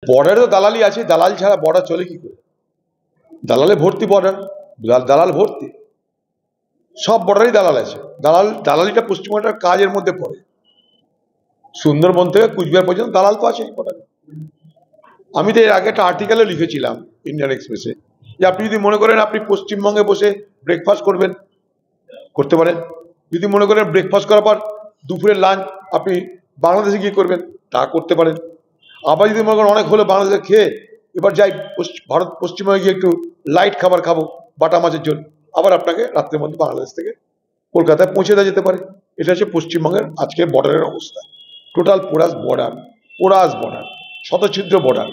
বর্ডারে তো দালালি আছে, দালাল ছাড়া বর্ডার চলে কি করে? দালালে ভর্তি বর্ডার, দালাল ভর্তি, সব বর্ডারেই দালাল আছে। দালালিটা পশ্চিমবঙ্গের কাজের মধ্যে পড়ে। সুন্দরবন থেকে কুচবিহার পর্যন্ত দালাল তো আছে বর্ডারে। আমি তো এর আগে একটা আর্টিকেলে লিখেছিলাম ইন্ডিয়ান এক্সপ্রেসে, যে আপনি যদি মনে করেন আপনি পশ্চিমবঙ্গে বসে ব্রেকফাস্ট করবেন, করতে পারেন। যদি মনে করেন ব্রেকফাস্ট করার পর দুপুরের লাঞ্চ আপনি বাংলাদেশে গিয়ে করবেন, তা করতে পারেন। আবার যদি মনে করেন অনেক হলো বাংলাদেশে খেয়ে এবার যাই পশ্চিমবঙ্গে গিয়ে একটু লাইট খাবার খাবো, বাটা মাছের জন্য, আবার আপনাকে রাত্রের মধ্যে বাংলাদেশ থেকে কলকাতায় পৌঁছে দেওয়া যেতে পারে। এটা হচ্ছে পশ্চিমবঙ্গের আজকে বর্ডারের অবস্থা। টোটাল পোরাস বর্ডার, শতছিদ্র বর্ডার,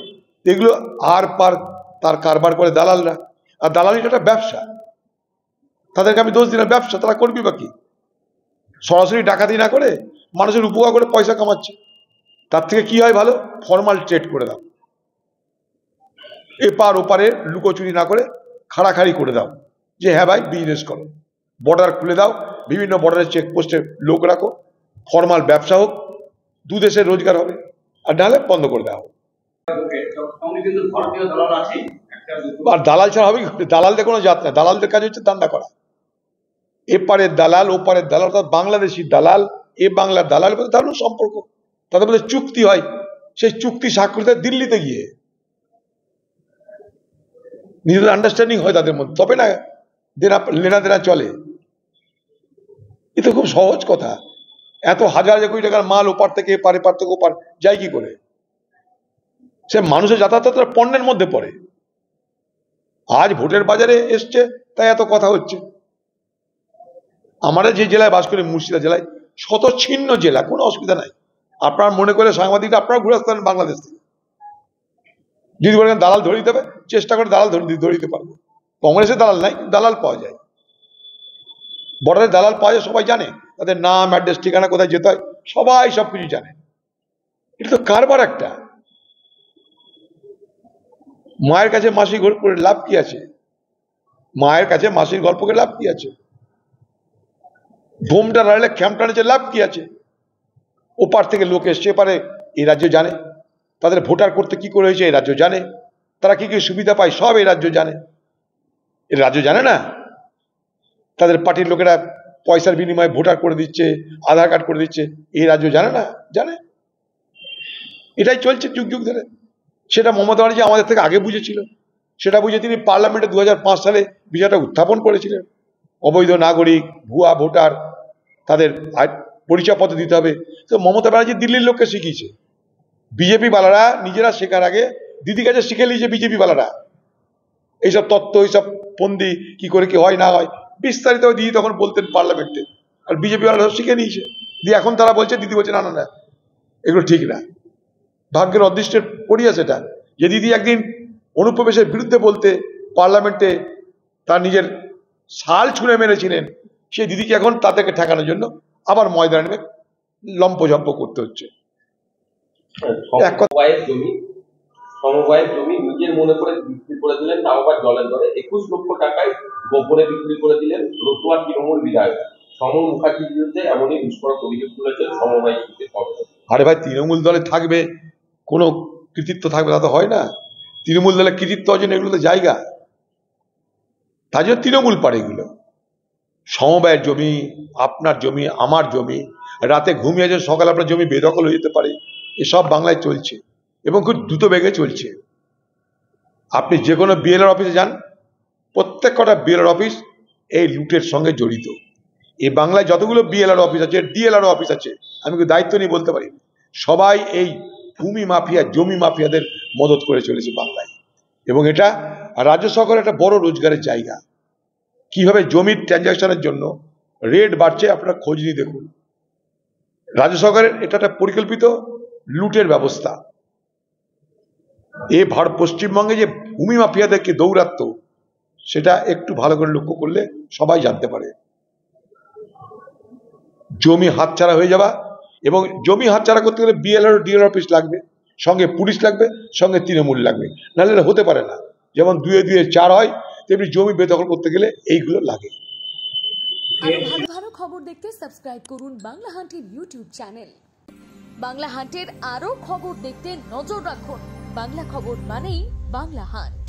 এগুলো আর পার তার কারবার করে দালালরা। আর দালালিটা একটা ব্যবসা, তাদেরকে আমি দোষ দিই না, ব্যবসা, তারা করবি বা কি? সরাসরি ডাকাতি না করে মানুষের উপকার করে পয়সা কামাচ্ছে। তার থেকে কি হয় ভালো, ফর্মাল ট্রেড করে দাও, এপার ওপারে লুকোচুরি না করে খাড়াখাড়ি করে দাও, যে হ্যাঁ ভাই বিজনেস করো, বর্ডার খুলে দাও, বিভিন্ন বর্ডারের চেকপোস্টে লোক রাখো, ফর্মাল ব্যবসা হোক, দু দেশের রোজগার হবে। আর নাহলে বন্ধ করে দেওয়া হোক। আর দালাল ছাড়া হবে কি? দালালদের কোনো জাত না, দালালদের কাজ হচ্ছে দান্দা করা। এপারের দালাল ওপারের দালাল, অর্থাৎ বাংলাদেশি দালাল এ বাংলার দালাল দারুণ সম্পর্ক, তাদের মধ্যে চুক্তি হয়, সেই চুক্তি স্বাক্ষরিত দিল্লিতে গিয়ে নিজেদের আন্ডারস্ট্যান্ডিং হয় তাদের মধ্যে, তবে না লেনা দেনা চলে। এ তো খুব সহজ কথা। এত হাজার হাজার কোটি টাকার মাল ওপার থেকে এপার, এপার থেকে ওপার যায় কি করে? সে মানুষের যাতায়াত পণ্যের মধ্যে পড়ে। আজ ভোটের বাজারে এসছে তাই এত কথা হচ্ছে। আমরা যে জেলায় বাস করি, মুর্শিদাবাদ জেলায়, শতচ্ছিন্ন জেলা, কোনো অসুবিধা নাই। আপনার মনে করে সাংবাদিকরা আপনারা ঘুরে আসতেন বাংলাদেশ থেকে, যদি বলেন দালাল ধরে দিতে হবে, চেষ্টা করে দালাল ধরে দিতে পারবো। কংগ্রেসের দালাল নাই, দালাল পাওয়া যায়, বর্ডারে দালাল পাওয়া যায়, সবাই জানে তাদের নাম, অ্যাড্রেস, ঠিকানা, কোথায় যেতে হয়, সবাই সবকিছু জানে। এটা তো কারবার একটা। মায়ের কাছে মাসির গল্প করে লাভ কি আছে? মায়ের কাছে মাসির গল্প করে লাভ কি আছে? বোমটা রাড়লে খ্যামটা নিচে লাভ কি আছে? ওপার থেকে লোক এসছে এপারে, এই রাজ্য জানে। তাদের ভোটার করতে কি করে হয়েছে এই রাজ্য জানে। তারা কি কি সুবিধা পায় সব এই রাজ্য জানে। এই রাজ্য জানে না? তাদের পার্টির লোকেরা পয়সার বিনিময়ে ভোটার করে দিচ্ছে, আধার কার্ড করে দিচ্ছে, এই রাজ্য জানে না? জানে। এটাই চলছে যুগ যুগ ধরে। সেটা মমতা ব্যানার্জি আমাদের থেকে আগে বুঝেছিল। সেটা বুঝে তিনি পার্লামেন্টে 2005 সালে বিষয়টা উত্থাপন করেছিলেন। অবৈধ নাগরিক, ভুয়া ভোটার, তাদের পরিচয়পত্র দিতে হবে। তো মমতা ব্যানার্জি দিল্লির লোককে শিখিয়েছে। বিজেপি বালারা নিজেরা শেখার আগে দিদি কাছে শিখে নিয়েছে। বিজেপি বালারা এইসব তত্ত্ব, এইসব ফন্দি, কি করে কি হয় না হয় বিস্তারিত দিদি তখন বলতেন পার্লামেন্টে, আর বিজেপি বালারা সব শিখে নিয়েছে। দিয়ে এখন তারা বলছে, দিদি বলছে না না না এগুলো ঠিক না। ভাগ্যের অদৃষ্টের পড়িয়া সেটা, যে দিদি একদিন অনুপ্রবেশের বিরুদ্ধে বলতে পার্লামেন্টে তার নিজের শাল ছুঁড়ে মেরেছিলেন, সেই দিদিকে এখন তাদেরকে ঠেকানোর জন্য আবার ময়দানে লম্পঝম্প করতে হচ্ছে। সমবায়ের জমি নিজের মনে করে বিক্রি করে দিলেন, তাও আবার জলের দরে 21 লক্ষ টাকায় গোপনে বিক্রি করে দিলেন রতুয়া তৃণমূল বিধায়ক সমর মুখার্জির বিরুদ্ধে এমনই বিস্ফোরক অভিযোগ তুলেছেন সমবায় সমিতির সভাপতি। আরে ভাই, তৃণমূল দলে থাকবে কোনো কৃতিত্ব থাকবে তা তো হয় না। তৃণমূল দলের কৃতিত্ব অর্জন এগুলো তো জায়গা, তার জন্য তৃণমূল পারে এগুলো। সমবায়ের জমি, আপনার জমি, আমার জমি, রাতে ঘুমিয়ে যে সকালে আপনার জমি বেদখল হয়ে যেতে পারে, এসব বাংলায় চলছে এবং খুব দ্রুত বেগে চলছে। আপনি যে কোনো বিএলআর অফিসে যান, প্রত্যেক কটা বিএলআর অফিস এই লুটের সঙ্গে জড়িত। এই বাংলায় যতগুলো বিএলআর অফিস আছে, ডিএলআর অফিস আছে, আমি দায়িত্ব নিয়ে বলতে পারি, সবাই এই ভূমি মাফিয়া, জমি মাফিয়াদের মদত করে চলেছে বাংলায়। এবং এটা রাজ্য সরকারের একটা বড় রোজগারের জায়গা। কিভাবে জমির ট্রানজাকশনের জন্য রেট বাড়ছে আপনারা খোঁজ নিয়ে দেখুন। রাজ্য সরকারের এটা একটা পরিকল্পিত লুটের ব্যবস্থা। এই পশ্চিমবঙ্গে যে ভূমি মাফিয়াদেরকে দৌরাত্ম, সেটা একটু ভালো করে লক্ষ্য করলে সবাই জানতে পারে। জমি হাতছাড়া হয়ে যাওয়া, এবং জমি হাতছাড়া করতে গেলে বিএলআর ডিএলআর অফিস লাগবে, সঙ্গে পুলিশ লাগবে, সঙ্গে তৃণমূল লাগবে, নাহলে হতে পারে না। যেমন 2 2 4 হয়, তেমনি জমি বেদখল করতে গেলে এইগুলো লাগে। আরো ভালো ভালো খবর দেখতে সাবস্ক্রাইব করুন বাংলা হান্টের ইউটিউব চ্যানেল। বাংলা হান্টের আরো খবর দেখতে নজর রাখুন বাংলা খবর মানেই বাংলা হাট।